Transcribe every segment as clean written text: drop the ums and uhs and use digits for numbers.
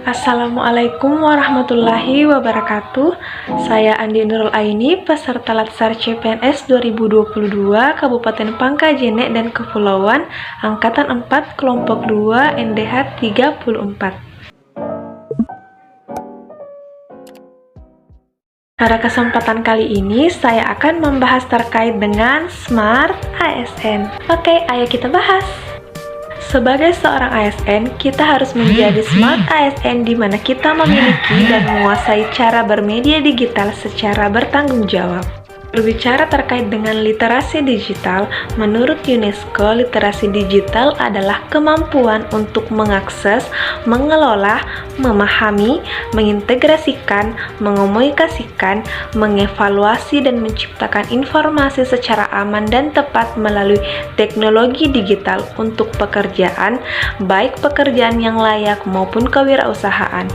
Assalamualaikum warahmatullahi wabarakatuh. Saya Andi Nurul Aini, peserta Latsar CPNS 2022 Kabupaten Pangkajene dan Kepulauan, Angkatan 4, Kelompok 2, NDH 34. Pada kesempatan kali ini, saya akan membahas terkait dengan Smart ASN. Oke, ayo kita bahas. Sebagai seorang ASN, kita harus menjadi Smart ASN di mana kita memiliki dan menguasai cara bermedia digital secara bertanggung jawab. Berbicara terkait dengan literasi digital, menurut UNESCO, literasi digital adalah kemampuan untuk mengakses, mengelola, memahami, mengintegrasikan, mengomunikasikan, mengevaluasi, dan menciptakan informasi secara aman dan tepat melalui teknologi digital untuk pekerjaan, baik pekerjaan yang layak maupun kewirausahaan.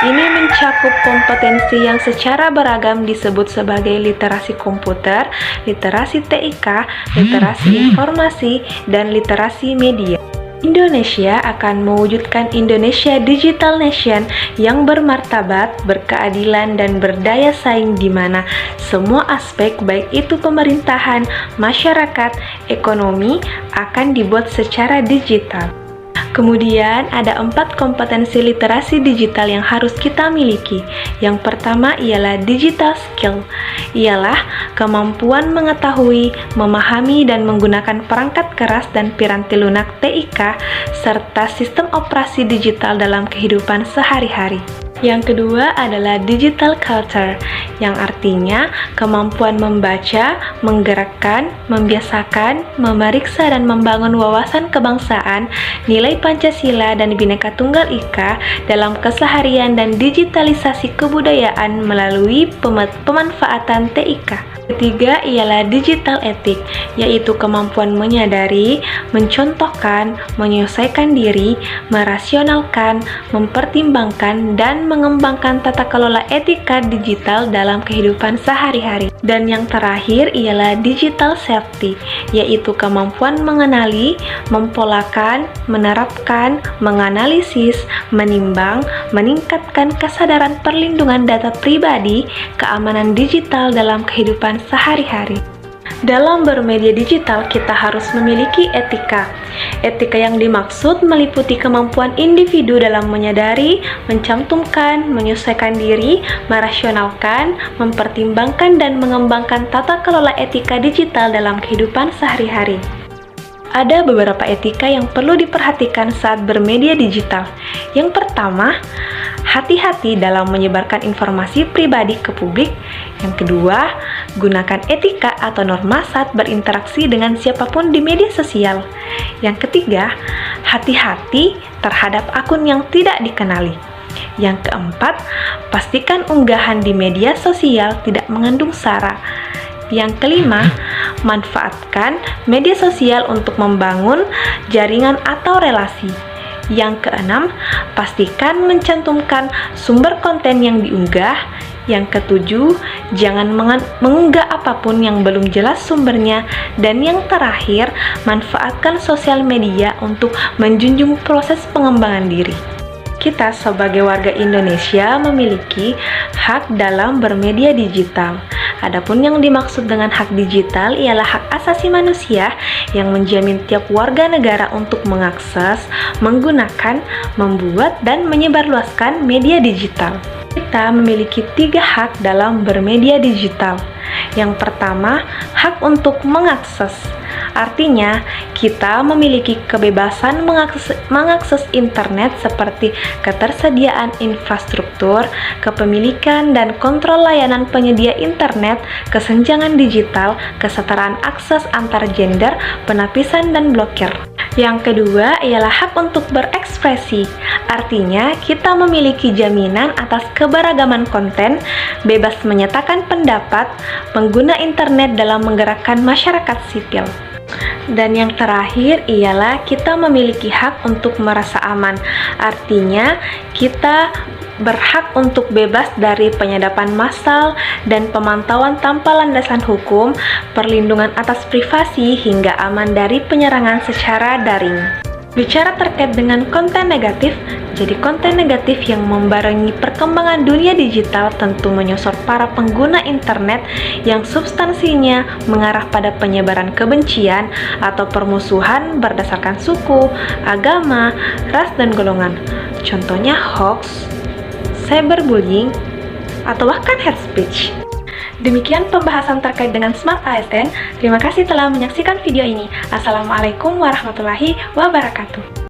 Ini mencakup kompetensi yang secara beragam disebut sebagai literasi komputer, literasi TIK, literasi informasi, dan literasi media. Indonesia akan mewujudkan Indonesia Digital Nation yang bermartabat, berkeadilan, dan berdaya saing di mana semua aspek baik itu pemerintahan, masyarakat, ekonomi akan dibuat secara digital. Kemudian ada 4 kompetensi literasi digital yang harus kita miliki. Yang pertama ialah digital skill, ialah kemampuan mengetahui, memahami, dan menggunakan perangkat keras dan piranti lunak TIK, serta sistem operasi digital dalam kehidupan sehari-hari. Yang kedua adalah digital culture, yang artinya kemampuan membaca, menggerakkan, membiasakan, memeriksa, dan membangun wawasan kebangsaan, nilai Pancasila, dan Bhinneka Tunggal Ika dalam keseharian dan digitalisasi kebudayaan melalui pemanfaatan TIK. Ketiga ialah digital etik, yaitu kemampuan menyadari, mencontohkan, menyelesaikan diri, merasionalkan, mempertimbangkan, dan mengembangkan tata kelola etika digital dalam kehidupan sehari-hari. Dan yang terakhir ialah digital safety, yaitu kemampuan mengenali, mempolakan, menerapkan, menganalisis, menimbang, meningkatkan kesadaran perlindungan data pribadi, keamanan digital dalam kehidupan sehari-hari. Dalam bermedia digital, kita harus memiliki etika. Etika yang dimaksud meliputi kemampuan individu dalam menyadari, mencantumkan, menyesuaikan diri, merasionalkan, mempertimbangkan, dan mengembangkan tata kelola etika digital dalam kehidupan sehari-hari. Ada beberapa etika yang perlu diperhatikan saat bermedia digital. Yang pertama, hati-hati dalam menyebarkan informasi pribadi ke publik. Yang kedua, gunakan etika atau norma saat berinteraksi dengan siapapun di media sosial. Yang ketiga, hati-hati terhadap akun yang tidak dikenali. Yang keempat, pastikan unggahan di media sosial tidak mengandung sara. Yang kelima, manfaatkan media sosial untuk membangun jaringan atau relasi. Yang keenam, pastikan mencantumkan sumber konten yang diunggah. Yang ketujuh, jangan mengunggah apapun yang belum jelas sumbernya. Dan yang terakhir, manfaatkan sosial media untuk menjunjung proses pengembangan diri. Kita sebagai warga Indonesia memiliki hak dalam bermedia digital. Adapun yang dimaksud dengan hak digital ialah hak asasi manusia yang menjamin tiap warga negara untuk mengakses, menggunakan, membuat, dan menyebarluaskan media digital. Kita memiliki 3 hak dalam bermedia digital. Yang pertama, hak untuk mengakses. Artinya, kita memiliki kebebasan mengakses internet seperti ketersediaan infrastruktur, kepemilikan dan kontrol layanan penyedia internet, kesenjangan digital, kesetaraan akses antar gender, penapisan, dan blokir. Yang kedua ialah hak untuk berekspresi. Artinya, kita memiliki jaminan atas keberagaman konten, bebas menyatakan pendapat, pengguna internet dalam menggerakkan masyarakat sipil. Dan yang terakhir ialah kita memiliki hak untuk merasa aman. Artinya, kita berhak untuk bebas dari penyadapan massal dan pemantauan tanpa landasan hukum, perlindungan atas privasi, hingga aman dari penyerangan secara daring. Bicara terkait dengan konten negatif, jadi konten negatif yang membarengi perkembangan dunia digital tentu menyosor para pengguna internet yang substansinya mengarah pada penyebaran kebencian atau permusuhan berdasarkan suku, agama, ras, dan golongan. Contohnya hoax, cyberbullying, atau bahkan hate speech. Demikian pembahasan terkait dengan Smart ASN. Terima kasih telah menyaksikan video ini. Assalamualaikum warahmatullahi wabarakatuh.